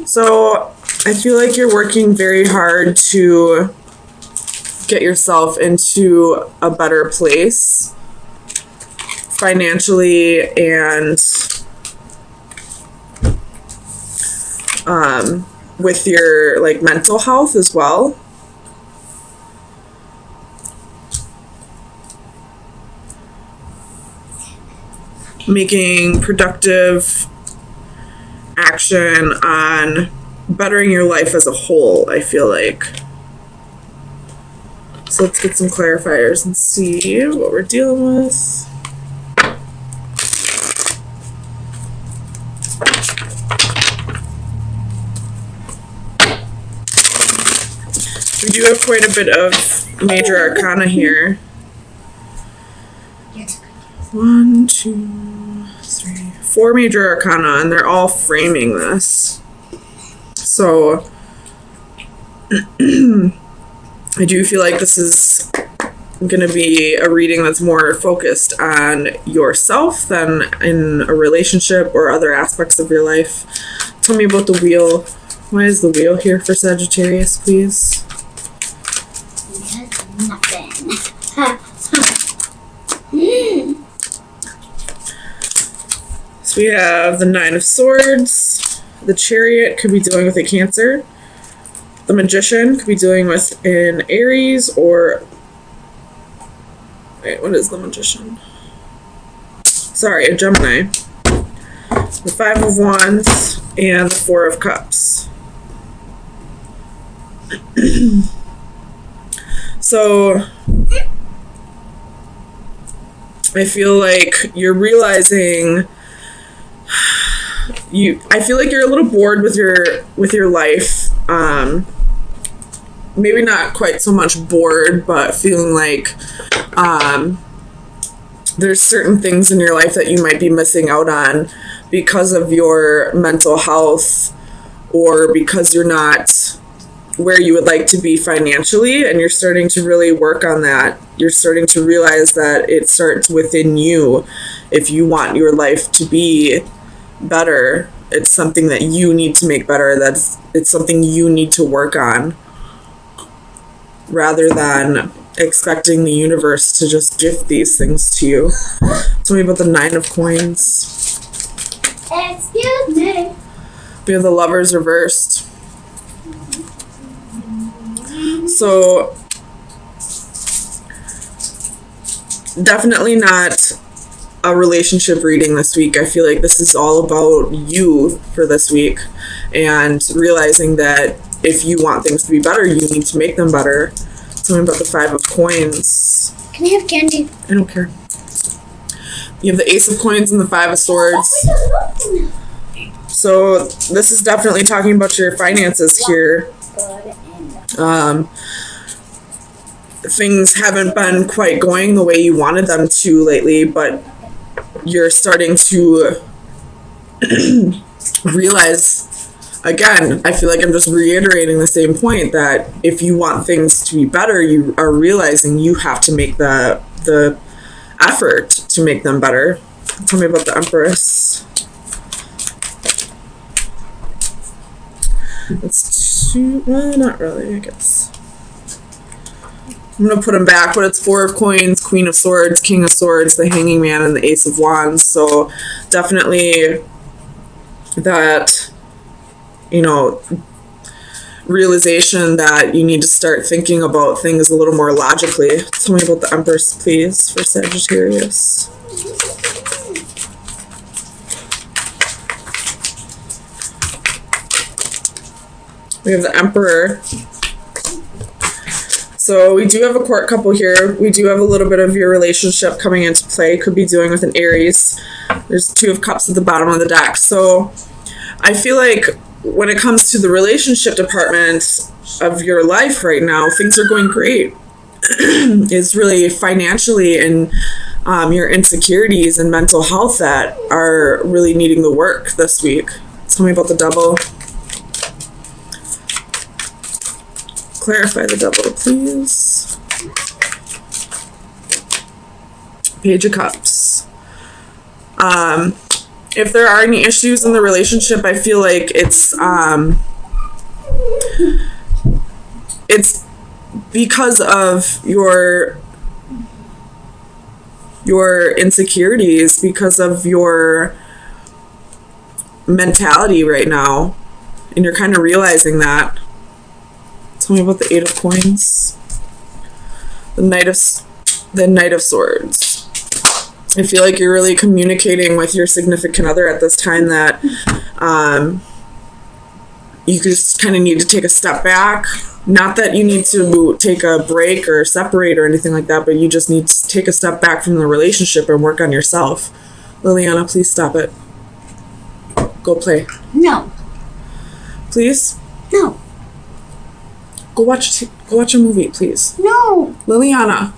So I feel like you're working very hard to get yourself into a better place financially and with your like mental health as well. Making productive action on bettering your life as a whole, I feel like. So let's get some clarifiers and see what we're dealing with. We do have quite a bit of major arcana here. 1, 2, 3, 4 major arcana, and they're all framing this. So I do feel like this is going to be a reading that's more focused on yourself than in a relationship or other aspects of your life. Tell me about the wheel. Why is the wheel here for Sagittarius, please? Nothing. So we have the 9 of Swords. The Chariot could be dealing with a Cancer. The Magician could be dealing with an Aries or... Wait, what is the Magician? Sorry, a Gemini. The 5 of Wands and the 4 of Cups. So I feel like you're realizing I feel like you're a little bored with your life. Maybe not quite so much bored, but feeling like there's certain things in your life that you might be missing out on because of your mental health or because you're not where you would like to be financially, and you're starting to really work on that. You're starting to realize that it starts within you. If you want your life to be better, it's something that you need to make better. It's something you need to work on, rather than expecting the universe to just gift these things to you. Tell me about the 9 of Coins. Excuse me. We have the Lovers reversed. So definitely not a relationship reading this week. I feel like this is all about you for this week, and realizing that if you want things to be better, you need to make them better. Tell me about the 5 of Coins. Can I have candy? I don't care. You have the Ace of Coins and the 5 of Swords. So this is definitely talking about your finances here. Things haven't been quite going the way you wanted them to lately, but you're starting to realize, again, I feel like I'm just reiterating the same point, that if you want things to be better, you are realizing you have to make the effort to make them better. Tell me about the Empress. It's two, well, not really, I guess. I'm going to put them back, but it's 4 of Coins, Queen of Swords, King of Swords, the Hanging Man, and the Ace of Wands. So definitely that, you know, realization that you need to start thinking about things a little more logically. Tell me about the Empress, please, for Sagittarius. We have the Emperor. So we do have a court couple here. We do have a little bit of your relationship coming into play. Could be dealing with an Aries. There's 2 of Cups at the bottom of the deck. So I feel like when it comes to the relationship department of your life right now, things are going great. It's really financially and your insecurities and mental health that are really needing the work this week. Tell me about the Devil. Clarify the Devil, please. Page of Cups. if there are any issues in the relationship, I feel like it's because of your insecurities, because of your mentality right now, and you're kind of realizing that. Tell me about the 8 of Coins. The Knight of Swords. I feel like you're really communicating with your significant other at this time that you just kind of need to take a step back. Not that you need to take a break or separate or anything like that, but you just need to take a step back from the relationship and work on yourself. Liliana, please stop it. Go play. No. Please? No. Go watch a movie, please. No. Liliana.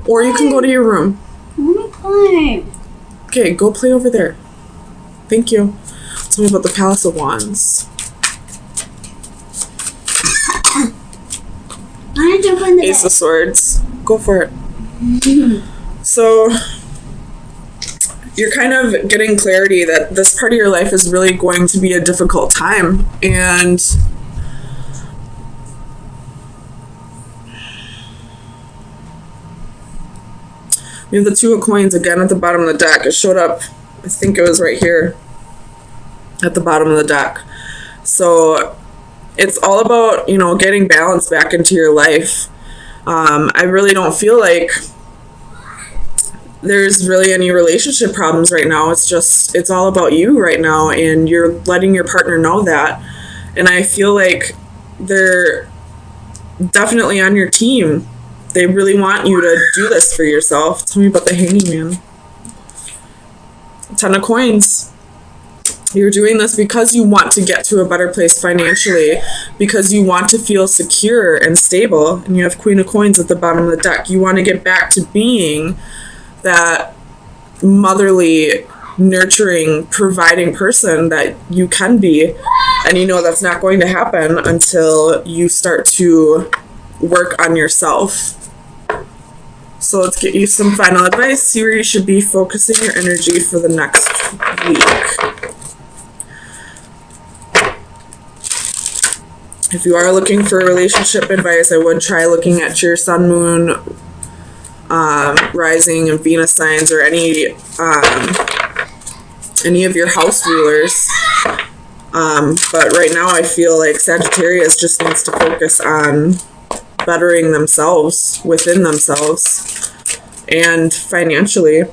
Or you can go to your room. I want to play. Okay, go play over there. Thank you. Tell me about the Palace of Wands. I jump on the Ace bed. of Swords. Go for it. So, you're kind of getting clarity that this part of your life is really going to be a difficult time. And we have the 2 of Coins again at the bottom of the deck. It showed up, I think it was right here at the bottom of the deck. So it's all about, getting balance back into your life. I really don't feel like there's really any relationship problems right now. It's all about you right now, and you're letting your partner know that. And I feel like they're definitely on your team. They really want you to do this for yourself. Tell me about the Hanging Man. 10 of Coins. You're doing this because you want to get to a better place financially, because you want to feel secure and stable. And you have Queen of Coins at the bottom of the deck. You want to get back to being that motherly, nurturing, providing person that you can be. And that's not going to happen until you start to work on yourself. So let's get you some final advice. See where you should be focusing your energy for the next week. If you are looking for relationship advice, I would try looking at your sun, moon, rising, and Venus signs, or any of your house rulers. But right now I feel like Sagittarius just needs to focus on bettering themselves within themselves and financially.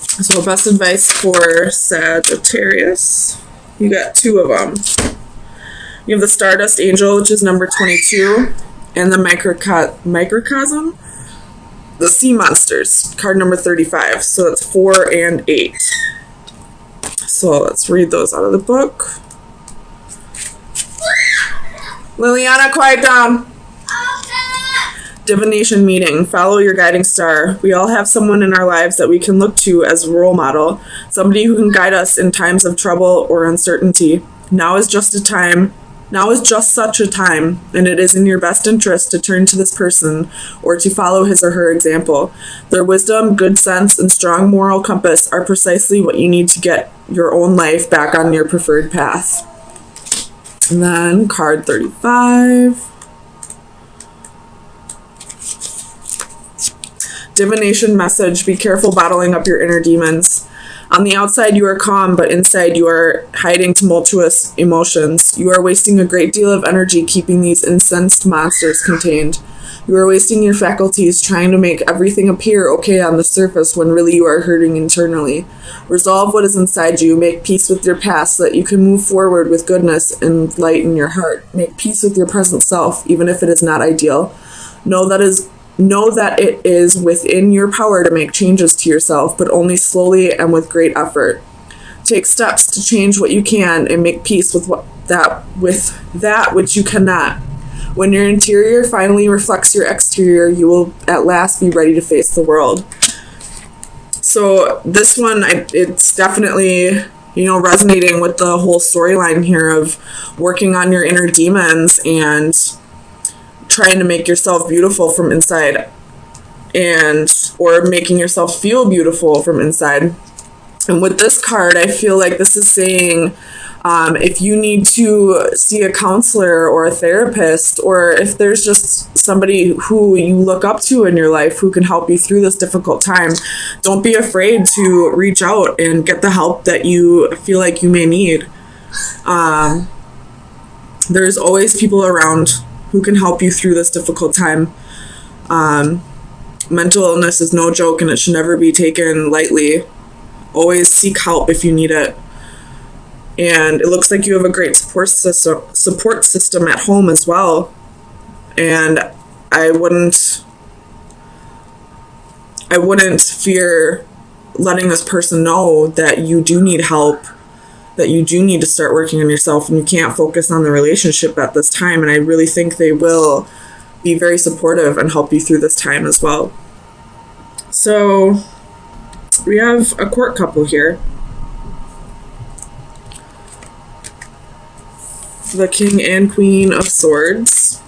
So best advice for Sagittarius. You got 2 of them. You have the Stardust Angel, which is number 22, and the Microcosm, the Sea Monsters, card number 35. So that's 4 and 8. So let's read those out of the book. Liliana, quiet down. Divination meeting. Follow your guiding star. We all have someone in our lives that we can look to as a role model, somebody who can guide us in times of trouble or uncertainty. Now is just such a time, and it is in your best interest to turn to this person or to follow his or her example. Their wisdom, good sense, and strong moral compass are precisely what you need to get your own life back on your preferred path. And then card 35. Divination message. Be careful bottling up your inner demons. On the outside, you are calm, but inside you are hiding tumultuous emotions. You are wasting a great deal of energy keeping these incensed monsters contained. You are wasting your faculties trying to make everything appear okay on the surface when really you are hurting internally. Resolve what is inside you. Make peace with your past so that you can move forward with goodness and light in your heart. Make peace with your present self, even if it is not ideal. Know that it is within your power to make changes to yourself, but only slowly and with great effort. Take steps to change what you can and make peace with that which you cannot. When your interior finally reflects your exterior, you will at last be ready to face the world. So this one, it's definitely, resonating with the whole storyline here of working on your inner demons and trying to make yourself beautiful from inside, or making yourself feel beautiful from inside. And with this card, I feel like this is saying if you need to see a counselor or a therapist, or if there's just somebody who you look up to in your life who can help you through this difficult time, don't be afraid to reach out and get the help that you feel like you may need. There's always people around who can help you through this difficult time. Mental illness is no joke, and it should never be taken lightly. Always seek help if you need it. And it looks like you have a great support system at home as well. And I wouldn't fear letting this person know that you do need help, that you do need to start working on yourself, and you can't focus on the relationship at this time. And I really think they will be very supportive and help you through this time as well. So we have a court couple here. The King and Queen of Swords.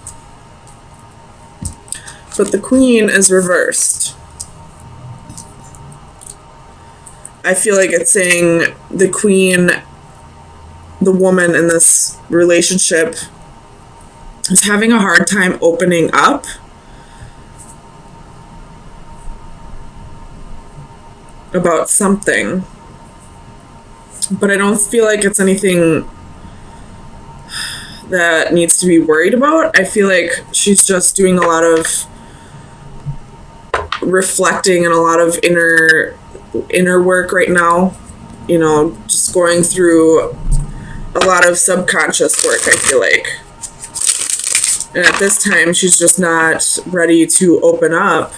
But the Queen is reversed. I feel like it's saying the Queen, the woman in this relationship, is having a hard time opening up. About something. But I don't feel like it's anything that needs to be worried about. I feel like she's just doing a lot of reflecting and a lot of inner work right now. You know, just going through a lot of subconscious work, I feel like. And at this time, she's just not ready to open up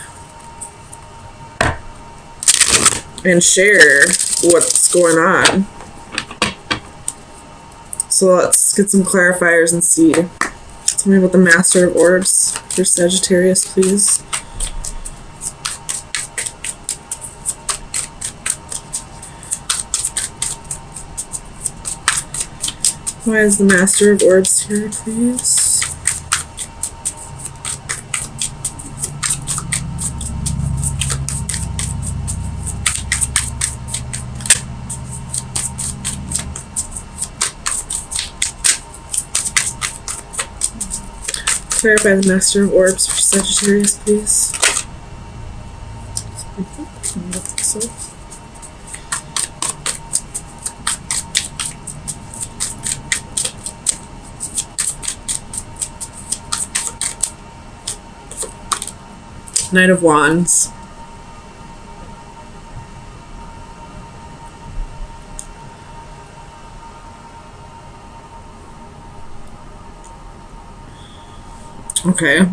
and share what's going on. So let's get some clarifiers and see. Tell me about the Master of Orbs for Sagittarius, please. Why is the Master of Orbs here, please? Clarify the Master of Orbs for Sagittarius, please. Knight of Wands. Okay.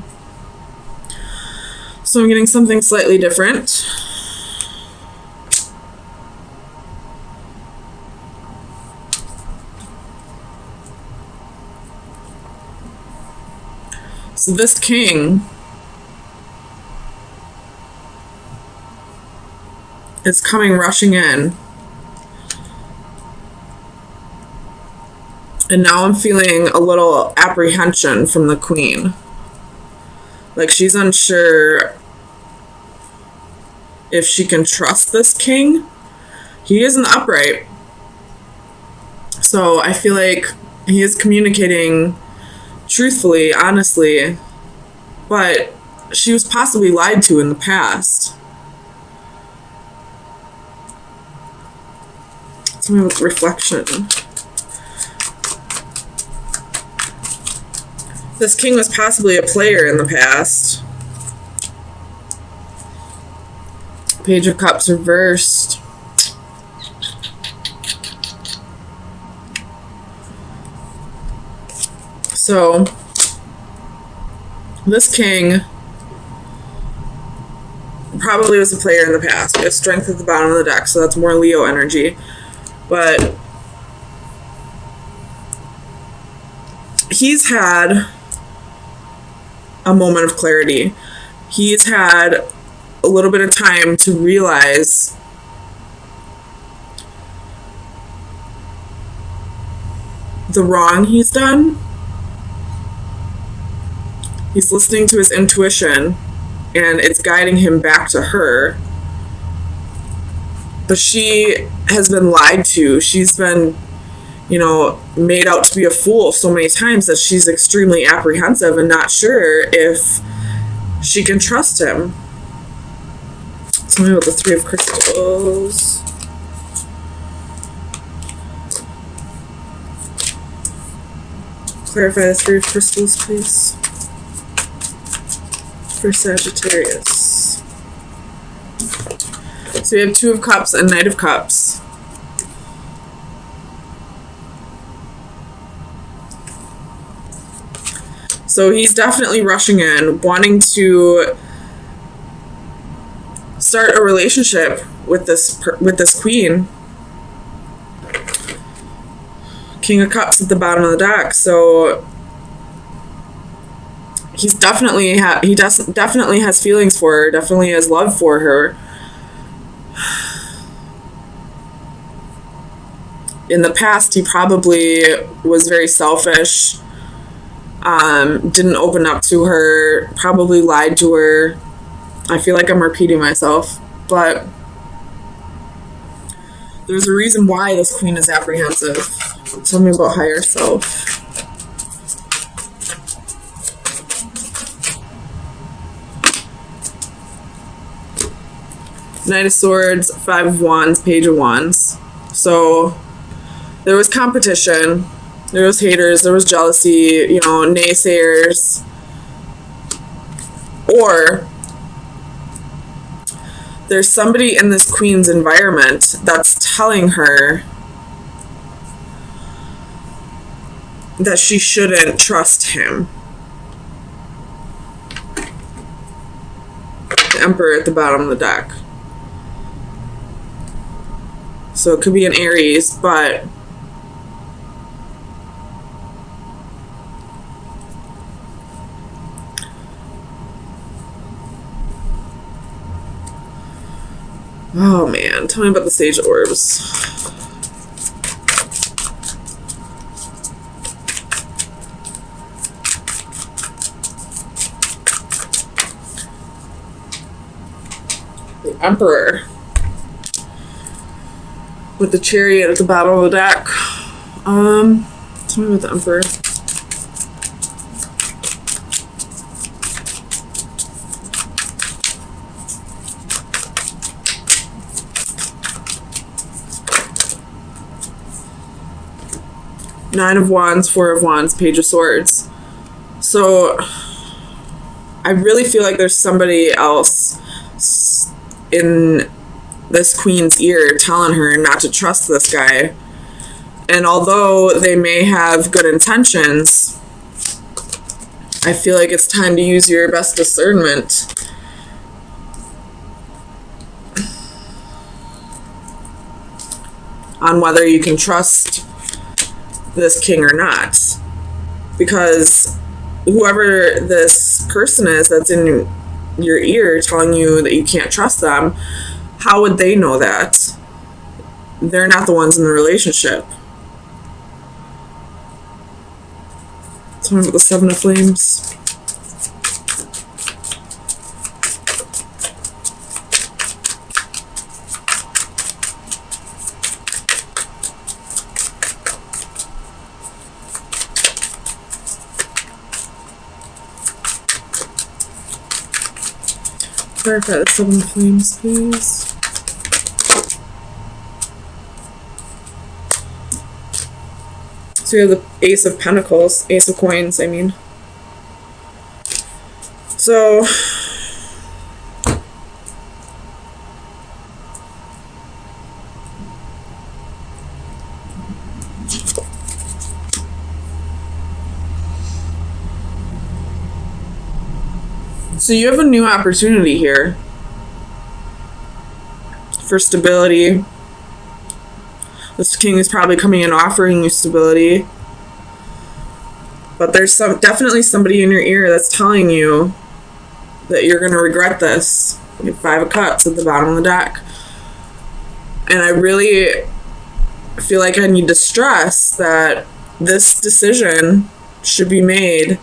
So I'm getting something slightly different. So this king is coming rushing in. And now I'm feeling a little apprehension from the queen. Like she's unsure if she can trust this king. He isn't upright. So I feel like he is communicating truthfully, honestly, but she was possibly lied to in the past. It's my reflection. This king was possibly a player in the past. Page of Cups reversed. So, this king probably was a player in the past. We have Strength at the bottom of the deck, so that's more Leo energy. But he's had a moment of clarity. He's had a little bit of time to realize the wrong he's done. He's listening to his intuition, and it's guiding him back to her. But she has been lied to. She's been, you know, made out to be a fool so many times that she's extremely apprehensive and not sure if she can trust him. Tell me about the Three of Crystals. Clarify the Three of Crystals, please. For Sagittarius. So we have Two of Cups and Knight of Cups. So he's definitely rushing in, wanting to start a relationship with this queen. King of Cups at the bottom of the deck. So he's definitely definitely has feelings for her, definitely has love for her. In the past, he probably was very selfish, didn't open up to her, probably lied to her. I feel like I'm repeating myself, but there's a reason why this queen is apprehensive. Tell me about higher self. Knight of Swords, Five of Wands, Page of Wands. So there was competition, there was haters, there was jealousy, you know, naysayers. Or there's somebody in this queen's environment that's telling her that she shouldn't trust him. The Emperor at the bottom of the deck. So it could be an Aries, but oh man, tell me about the Sage Orbs. The Emperor with the Chariot at the bottom of the deck. Tell me about the Emperor. Nine of Wands, Four of Wands, Page of Swords. So I really feel like there's somebody else in this queen's ear telling her not to trust this guy. And although they may have good intentions, I feel like it's time to use your best discernment. On whether you can trust this king or not. Because whoever this person is that's in your ear telling you that you can't trust them, how would they know that? They're not the ones in the relationship. Tell me about the Seven of Flames. Clarify the Seven of Flames, please. So we have the Ace of Pentacles, Ace of Coins, I mean. So you have a new opportunity here for stability. This king is probably coming in offering you stability. But there's definitely somebody in your ear that's telling you that you're going to regret this. You have Five of Cups at the bottom of the deck. And I really feel like I need to stress that this decision should be made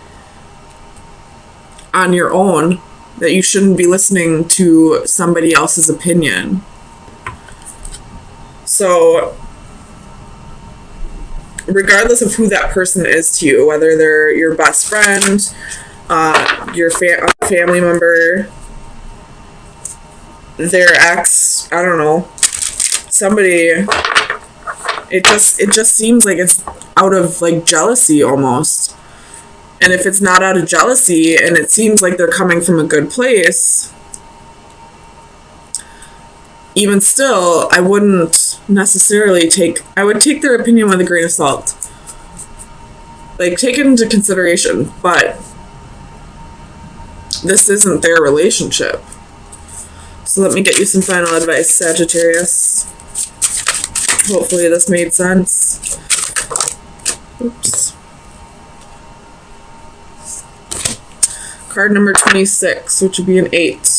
on your own, that you shouldn't be listening to somebody else's opinion. So regardless of who that person is to you, whether they're your best friend, your family member, their ex, I don't know, somebody, it just seems like it's out of like jealousy almost. And if it's not out of jealousy and it seems like they're coming from a good place, even still, I wouldn't necessarily I would take their opinion with a grain of salt. Like, take it into consideration, but this isn't their relationship. So let me get you some final advice, Sagittarius. Hopefully this made sense. Oops. Card number 26, which would be an 8.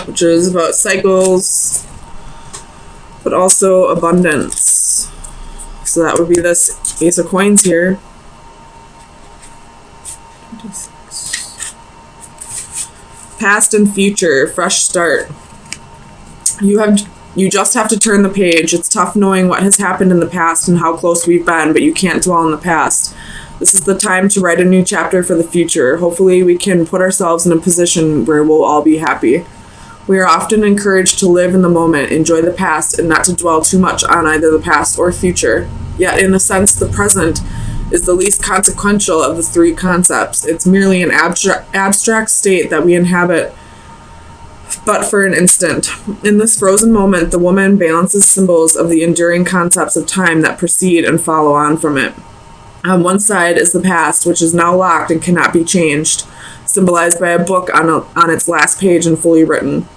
Which is about cycles, but also abundance. So that would be this Ace of Coins here. 26. Past and future, fresh start. You just have to turn the page. It's tough knowing what has happened in the past and how close we've been, but you can't dwell in the past. This is the time to write a new chapter for the future. Hopefully we can put ourselves in a position where we'll all be happy. We are often encouraged to live in the moment, enjoy the past, and not to dwell too much on either the past or future. Yet, in a sense, the present is the least consequential of the three concepts. It's merely an abstract state that we inhabit, but for an instant. In this frozen moment, the woman balances symbols of the enduring concepts of time that precede and follow on from it. On one side is the past, which is now locked and cannot be changed, symbolized by a book on its last page and fully written.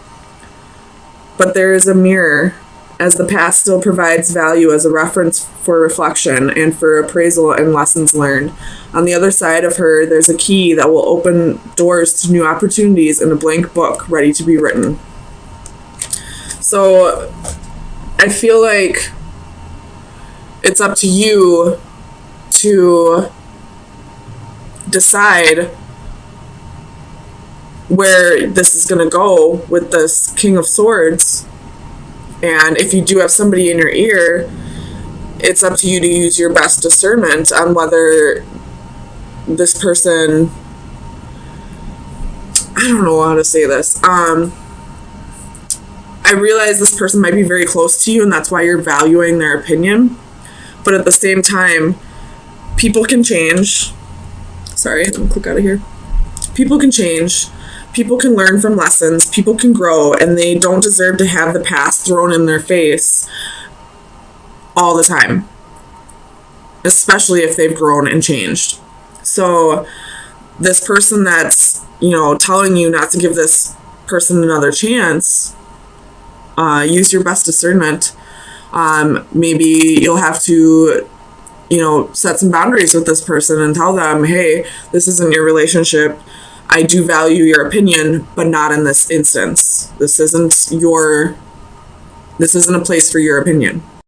But there is a mirror, as the past still provides value as a reference for reflection and for appraisal and lessons learned. On the other side of her, there's a key that will open doors to new opportunities in a blank book ready to be written. So I feel like it's up to you to decide where this is going to go with this King of Swords. And if you do have somebody in your ear, it's up to you to use your best discernment on whether this person, I don't know how to say this. I realize this person might be very close to you and that's why you're valuing their opinion. But at the same time, people can change. Sorry, let me click out of here. People can change. People can learn from lessons, people can grow, and they don't deserve to have the past thrown in their face all the time, especially if they've grown and changed. So this person that's, telling you not to give this person another chance, use your best discernment. Maybe you'll have to, set some boundaries with this person and tell them, hey, this isn't your relationship. I do value your opinion, but not in this instance. This isn't a place for your opinion.